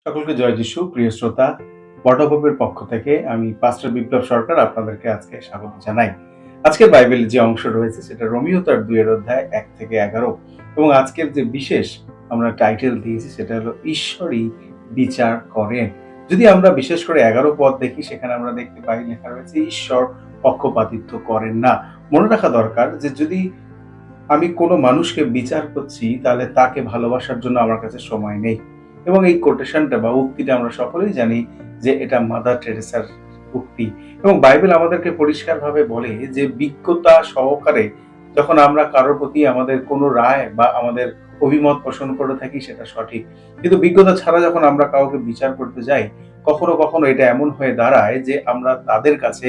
সকলকে জয় যিশু। প্রিয় শ্রোতা, বটপপের পক্ষ থেকে আমি পাস্টর বিপ্লব সরকার আপনাদেরকে আজকে স্বাগত জানাই। আজকের বাইবেলের যে অংশ রয়েছে সেটা রোমীয় তার ২ অধ্যায় ১ থেকে ১১ এবং আজকের যে বিশেষ আমরা টাইটেল দিয়েছি সেটা হলো ঈশ্বরই বিচার করেন। যদি আমরা বিশেষ করে ১১ পদ দেখি সেখানে আমরা দেখতে পাই লেখা রয়েছে ঈশ্বর পক্ষপাতিত্ব করেন না। মনে রাখা দরকার যে যদি আমি কোনো মানুষকে বিচার করছি তাহলে তাকে ভালোবাসার জন্য আমার কাছে সময় নেই। এবং এই কোটেশনটা বা উক্তিটা আমরা সকলেই জানি যে এটা মাদার টেরেসার উক্তি। এবং বাইবেল আমাদেরকে পরিষ্কারভাবে বলে যে বিজ্ঞতা সহকারে যখন আমরা কারোর প্রতি আমাদের কোনো রায় বা আমাদের অভিমত পোষণ করে থাকি সেটা সঠিক। কিন্তু বিজ্ঞতা ছাড়া যখন আমরা কাউকে বিচার করতে যাই, কখনো, কখনো এটা এমন হয়ে দাঁড়ায় যে আমরা তাদের কাছে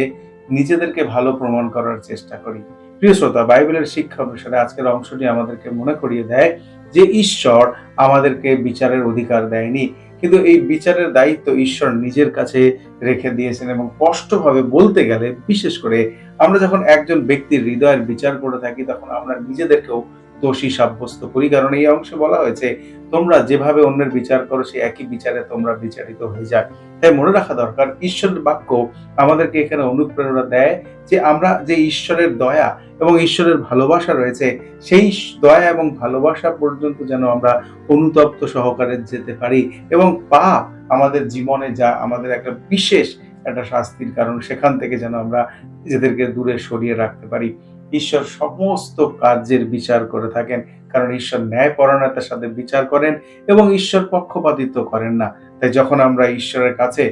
নিজেদেরকে ভালো প্রমাণ করার চেষ্টা করি। প্রিয় শ্রোতা, বাইবেলের শিক্ষা অনুসারে আজকের অংশটি আমাদেরকে মনে করিয়ে দেয় যে ঈশ্বর আমাদেরকে বিচারের অধিকার দেয়নি, কিন্তু এই বিচারের দায়িত্ব ঈশ্বর নিজের কাছে রেখে দিয়েছেন। এবং স্পষ্টভাবে বলতে গেলে বিশেষ করে আমরা যখন একজন ব্যক্তির হৃদয়ের বিচার করে থাকি তখন আমরা নিজেদেরকেও দোষী সাব্যস্ত করি, কারণ এই অংশে বলা হয়েছে তোমরা যেভাবে অন্যের বিচার করো সেই একই বিচারে তোমরা বিচারিত হয়ে যায়। তাই মনে রাখা দরকার ঈশ্বরের বাক্য আমাদেরকে এখানে অনুপ্রেরণা দেয় যে আমরা যে ঈশ্বরের দয়া এবং ঈশ্বরের ভালোবাসা রয়েছে সেই দয়া এবং ভালোবাসা পর্যন্ত যেন আমরা অনুতপ্ত সহকারে যেতে পারি। এবং পাপ আমাদের জীবনে যা আমাদের একটা বিশেষ একটা শাস্তির কারণ, সেখান থেকে যেন আমরা নিজেদেরকে দূরে সরিয়ে রাখতে পারি। ঈশ্বর সমস্ত কার্যের বিচার করে থাকেন, কারণ ঈশ্বর ন্যায়পরায়ণতার সাথে বিচার করেন এবং ঈশ্বর পক্ষপাতিত্ব করেন না। তাই যখন আমরা ঈশ্বরের কাছে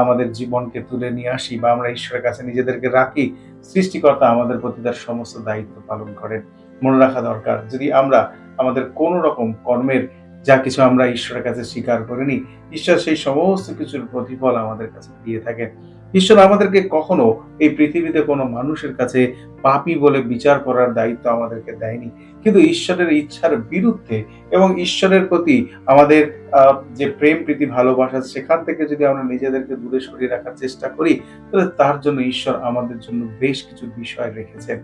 আমাদের জীবনকে তুলে নিয়ে আসি বা আমরা ঈশ্বরের কাছে নিজেদেরকে রাখি, সৃষ্টিকর্তা আমাদের প্রতি তার সমস্ত দায়িত্ব পালন করেন। মনে রাখা দরকার, যদি আমরা আমাদের কোন রকম কর্মের যা কিছু আমরা ঈশ্বরের কাছে স্বীকার করিনি, ঈশ্বর সেই সমস্ত কিছুর প্রতিফল আমাদের কাছে দিয়ে থাকেন। ঈশ্বর আমাদেরকে কখনো এই পৃথিবীতে কোনো মানুষের কাছে পাপী বলে বিচার করার দায়িত্ব আমাদেরকে দেয়নি, কিন্তু ঈশ্বরের ইচ্ছার বিরুদ্ধে এবং ঈশ্বরের প্রতি আমাদের যে প্রেম প্রীতি ভালোবাসা সেখান থেকে যদি আমরা নিজেদেরকে দূরে সরিয়ে রাখার চেষ্টা করি, তাহলে তার জন্য ঈশ্বর আমাদের জন্য বেশ কিছু বিষয় রেখেছেন।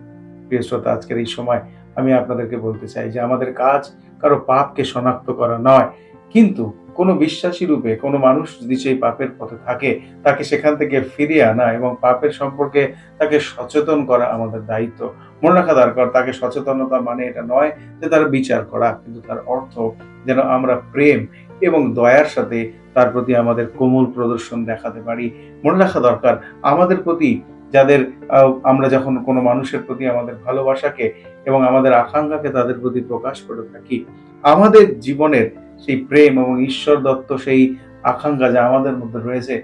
প্রিয় শ্রোতা, আজকের এই সময় আমি আপনাদেরকে বলতে চাই যে আমাদের কাজ কারো পাপকে শনাক্ত করা নয়, কিন্তু কোনো বিশ্বাসী রূপে কোনো মানুষ যদি সেই পাপের পথে থাকে তাকে সেখান থেকে ফিরিয়ে আনা এবং পাপের সম্পর্কে তাকে সচেতন করা আমাদের দায়িত্ব। মনে রাখা দরকার, তাকে সচেতনতা মানে এটা নয় যে তার বিচার করা, কিন্তু তার অর্থ যেন আমরা প্রেম এবং দয়ার সাথে তার প্রতি আমাদের কোমল প্রদর্শন দেখাতে পারি। মনে রাখা দরকার, আমাদের প্রতি যাদের আমরা যখন কোনো মানুষের প্রতি আমাদের ভালোবাসাকে এবং আমাদের আকাঙ্ক্ষাকে তাদের প্রতি প্রকাশ করে থাকি, আমাদের জীবনের সেই প্রেম এবং ঈশ্বর দত্ত সেই আকাঙ্ক্ষা যা আমাদের মধ্যে রয়েছে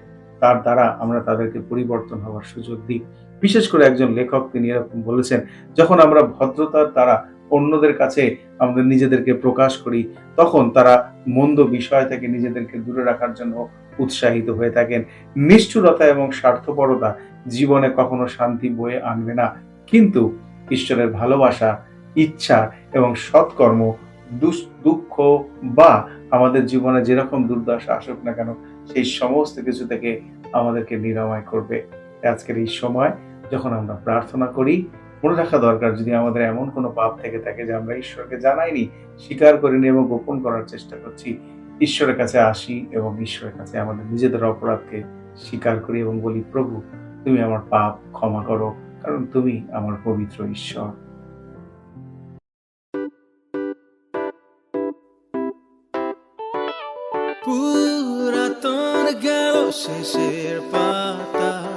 তার দ্বারা আমরা তাদেরকে পরিবর্তন হওয়ার সুযোগ দিই। বিশেষ করে একজন লেখক তিনি এরকম বলেছেন, যখন আমরা ভদ্রতার দ্বারা অন্যদের কাছে আমাদের নিজেদেরকে প্রকাশ করি তখন তারা মন্দ বিষয় থেকে নিজেদেরকে দূরে রাখার জন্য উৎসাহিত হয়ে থাকেন। নিষ্ঠুরতা এবং স্বার্থপরতা জীবনে কখনো শান্তি বয়ে আনবে না, কিন্তু ঈশ্বরের ভালোবাসা, ইচ্ছা এবং সৎকর্ম দুঃখ বা আমাদের জীবনে যেরকম দুর্দশা আসুক না কেন সেই সমস্ত কিছু থেকে আমাদেরকে নিরাময় করবে। আজকের এই সময় যখন আমরা প্রার্থনা করি, মনে রাখা দরকার, যদি আমাদের এমন কোনো পাপ থেকে থাকে যে আমরা ঈশ্বরকে জানাইনি, স্বীকার করিনি এবং গোপন করার চেষ্টা করছি, ঈশ্বরের কাছে আসি এবং ঈশ্বরের কাছে আমাদের নিজেদের অপরাধকে স্বীকার করি এবং বলি, প্রভু তুমি আমার পাপ ক্ষমা করো, কারণ তুমি আমার পবিত্র ঈশ্বর। পুরাতন গেল শেষের পাতা।